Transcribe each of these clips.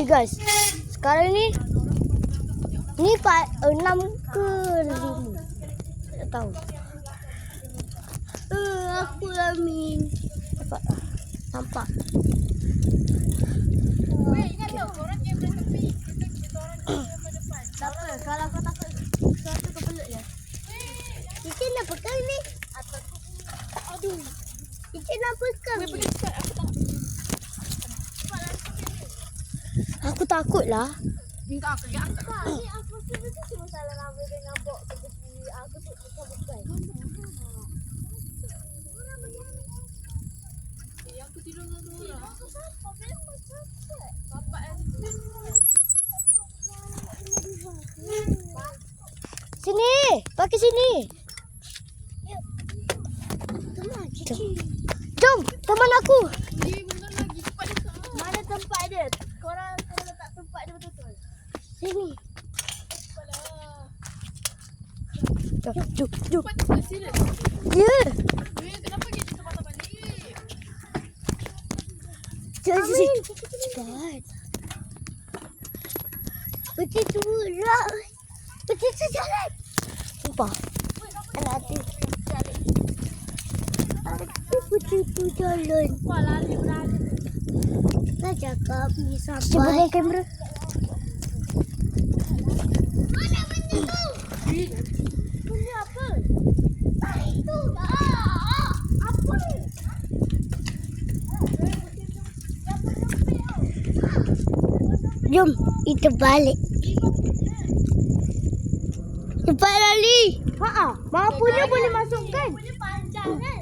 Ni guys. Sekarang ni part 6 ke 5. Tak tahu. Aku Amin. Nampak. Ingat tau, korang game dah tepi. Kita orang game depan. Tak apa, kalau kau takut sesuatu kau peluk je. Ikan nak pegang ni. Aduh. Ikan nak pegang. Boleh pergi cepat, aku tak. Aku takut lah. Minta aku yang angkat. Ni aku rasa tu cuma salah nama dengan bok seperti aku tu bukan. Aku tidur dengan orang. Aku siapa? Memang capek. Bapak yang Sini. Pakai sini. Jom. Teman aku. ni benar lagi cepat dia tak. Mana tempat dia? Korang kena letak tempat dia betul-betul. Sini. Cepatlah. Jom. Jom. Cepat serius. Ya. Kenapa kita tempat balik? Jom. Cepat. Begitu lah. Begitu jalan. Sumpah. Anak tu. Begitu jalan. Wah, lari berani. Nak cakap ni Cuba sampai. dengan kamera. Mana benda tu? Benda apa? Itu dah. Apa? Jom. Kita balik. Cepat lali. Mampunya boleh masukkan. Benda panjang kan?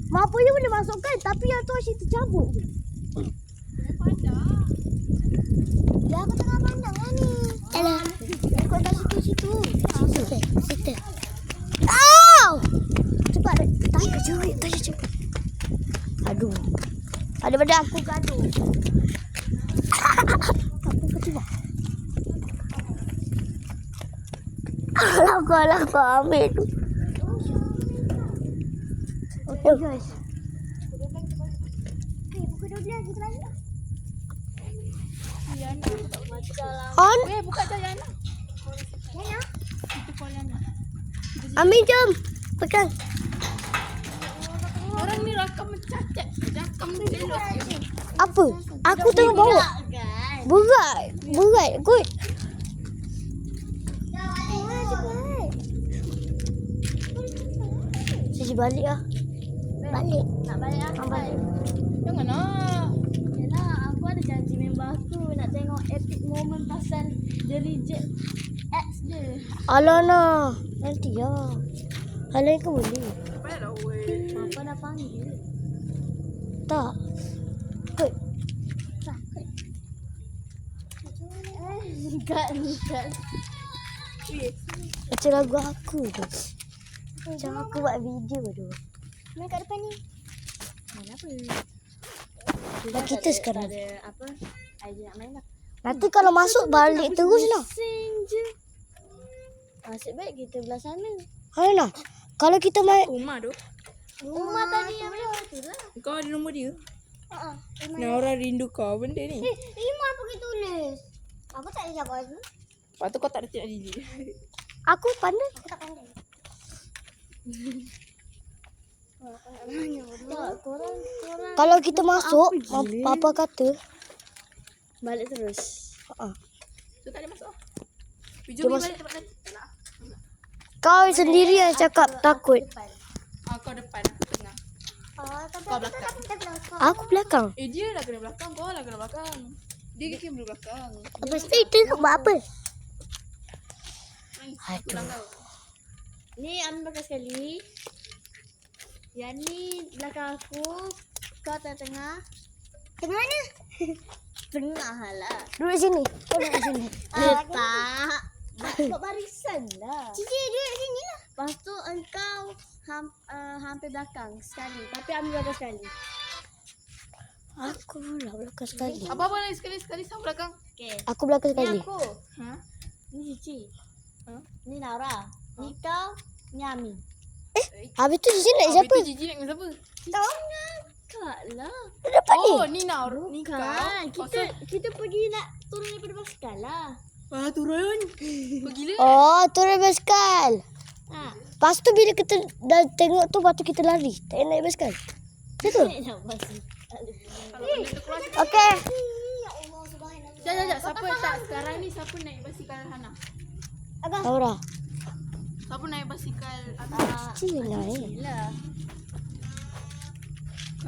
Mampunya boleh masukkan. Tapi yang tu asyik tercabut je. Ya aku tengah pandang lah ni. Alah. Ikut kat situ-situ. Situ. Au! Cepat. Tak kejut. Tak kejut. Aduh. Daripada aku gaduh. Apa ketiba? Alah kau ambil tu. Okay guys. Pukul 12 kita balik. Yana aku tak baca lah. On. Buka je Yana. Yana. Itu call Yana. Amin jom. Pegang. Orang ni rakam mencacat. Rakam jelas. Apa? Aku tengah bawa. Kan? Berat kot. Sisi balik lah. Balik. Nak balik apa? Balik. Jangan nak. Yalah, aku ada janji member aku nak tengok epic moment pasal dia reject ex dia. Alah nah. Nanti lah. Alah kau boleh. Baiklah weh. Papa dah panggil. Tak. Kot. Dekat. Macam lagu aku tu. Macam aku buat video tu. Main kat depan ni. Main apa? Dah kita sekarang. Ada apa? Idea nak main lah. Nanti kalau masuk balik terus lah. Sing je. Asyik baik kita belah sana. Alah. Kalau kita main. Rumah tu. Rumah tadi yang mana tu lah. Kau ada nombor dia? Haa. Naura rindu kau benda ni. Iman pergi tulis. Aku tak ada jawab tu. Lepas tu kau tak ada cakap diri. Aku pandai. Aku tak pandai. Tak, korang. Kalau kita masuk. Papa kata. Balik terus. Tu tak ada masuk. Jom Jom masuk. balik tempat lain. Tak nak. Kau sendiri yang cakap takut. Kau depan, aku tengah. Tapi Kau belakang. Aku belakang. Dia dah kena belakang, kau lah kena belakang. Dia kena belakang. Lepas tu itu buat apa? Aku belakang. Ni Amin belakang sekali. Yang ni belakang aku. Kau tengah-tengah. Tengah mana? Tengah lah. Duduk sini. Kau duduk sini. Tak. Buat barisan lah. Cici duduk sini lah. Lepas tu engkau hampir belakang sekali. Tapi Amin belakang sekali. Aku pula belakang sekali. Apa-apa lagi sekali-sekali sama belakang. Okay. Aku belakang Ni sekali. aku. Ha? Ni Cici. Ni Naura. Ni kau. Ni Amin. Habis tu Cici nak siapa? Itu Gigi nak dengan siapa? Kau nak kak lah. Dia dapat ni. Oh, ni Naura. Ni kau. Kan. Kita pergi nak turun daripada basikal lah. Wah, turun. Kau gila. Oh, turun basikal. Ha. Lepas tu bila kita dah tengok tu, lepas tu kita lari. Tak payah naik basikal. Betul? Kalau benda tu keluar. Okey. Ya Allah subhanallah. Sekejap. Siapa tak sekarang ni siapa naik basikal Hana? Aura. Siapa naik basikal Hana? Cik naik. Lah.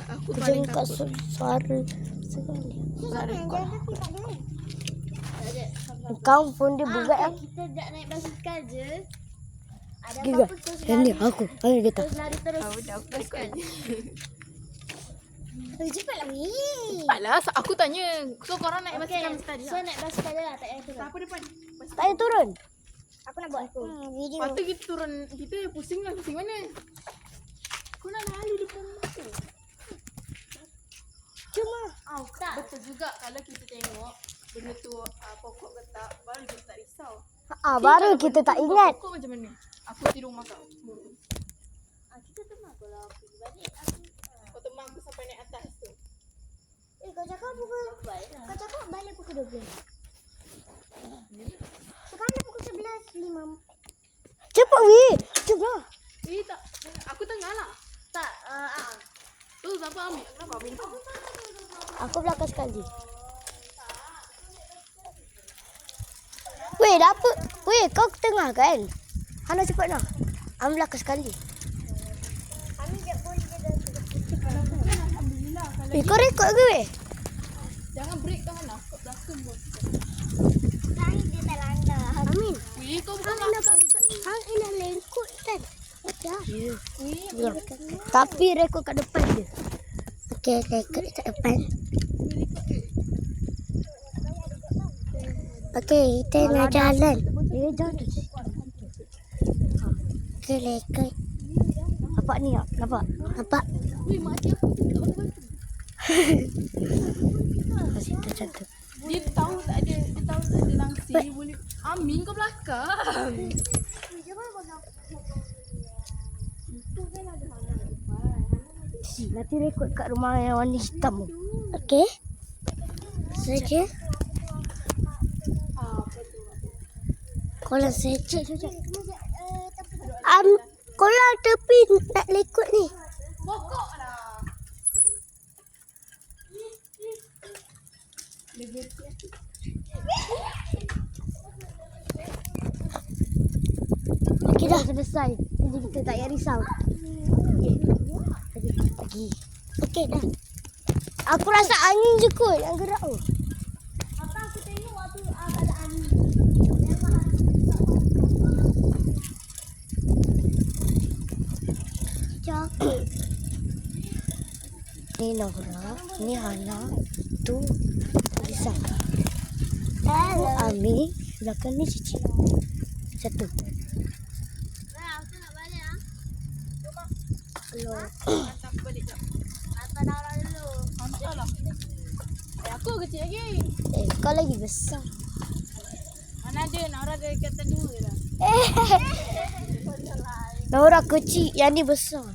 Aku Kejeng paling kat takut. suara sekali. Tak rekod. Kau pun dia berat kan? Kita nak naik basikal je. Ada Gila. apa-apa terus Ini lari. aku. Aku kata. Terus lari terus. Aku basikal. Cepatlah weh. Cepatlah, aku tanya. So korang naik basikal mesti tadi So naik basikal je lah, tak payah turun. Siapa depan? Tak payah turun. Aku nak buat aku. Video. Lepas tu kita turun, kita pusing lah, pusing mana? Kau nak lalu depan aku. Cuma. Oh, tak. Betul juga kalau kita tengok benda tu pokok ke tak, baru kita tak risau. Baru Kalau kita benda tak tu ingat. Pokok macam mana? Aku tidur rumah kau. Kita tenang kalau aku pergi balik. Aku. Kau teman aku sampai naik atas tu. Kau cakap pukul. Kau cakap balik pukul 12. Sekarang dah pukul 11.05. Cepat weh. Cepat. Tak. Aku tengah lah. Tak. Tu siapa ambil? Kenapa ambil kau? Aku belakang sekali. Weh, dapat. Weh, kau tengah kan? Hana cepat nak. Am belakang sekali. Kau rekod ke weh? Jangan break kan lah. Kau belakang pun. Sekarang dia tak landar. Amin. Wih, kau bukan belakang. Hang ini lengkut kan? Ya. Wih, Ya. Tapi rekod kat depan je. Okey, rekod kat depan. Okey, kita nak jalan. Jalan. Okey, rekod. Nampak ni tak? Nampak? Nampak? wih, mati aku tu tak boleh bantu. Masih terjaga. Dia tahu tak ada langsir. Dia boleh. Amin kau belakang. Nanti rekod kat rumah yang warna hitam tu. Okey. Saja. Kolam saja. Kolam tepi nak rekod ni. Pokok lah. Okey dah selesai. Jadi kita tak payah risau. Lagi. Okey dah. Aku rasa angin je kot yang gerak tu. Apa aku tengok waktu ada angin. Cakap. Ni Nora, ni Hana, tu Lisa. Aku Ami, belakang ni Cici. Satu. Aku nak balik ah. Hello. Hantar balik jap. Hantar darah dulu. Hantar lah. Aku kecil lagi. Kau lagi besar. Mana ada? Nara ada kata 2 lah. Nora kecil, yang ni besar.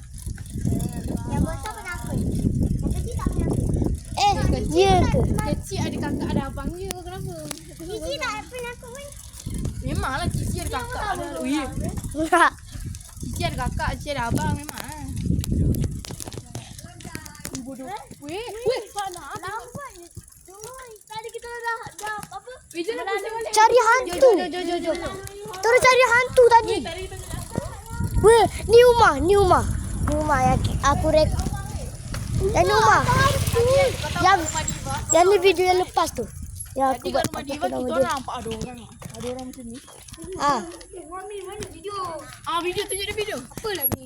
Yang besar penakut. Yang kecil tak penakut. Dia ke? Kecil ada kakak ada abang je. Kenapa? Kecil tak penakut pun. Memanglah Cici ada kakak ada. Ui. Enggak. Cici ada kakak, Cici ada abang memang. Bodoh. Weh, sana. Lambat je. Tadi kita dah apa? Weh, jangan pusing balik. Cari hantu. Jom. Terus cari hantu tadi. Tadi kita Weh, ni rumah. Ni rumah yang aku yang ni rumah. Yang ni video yang lepas tu. Yang aku Tadi buat kat rumah apa Diva nama kita dia. nampak ada orang. Ada orang macam ni. Ah. Mami, mana video? Video tunjuk dia video. Apa lagi?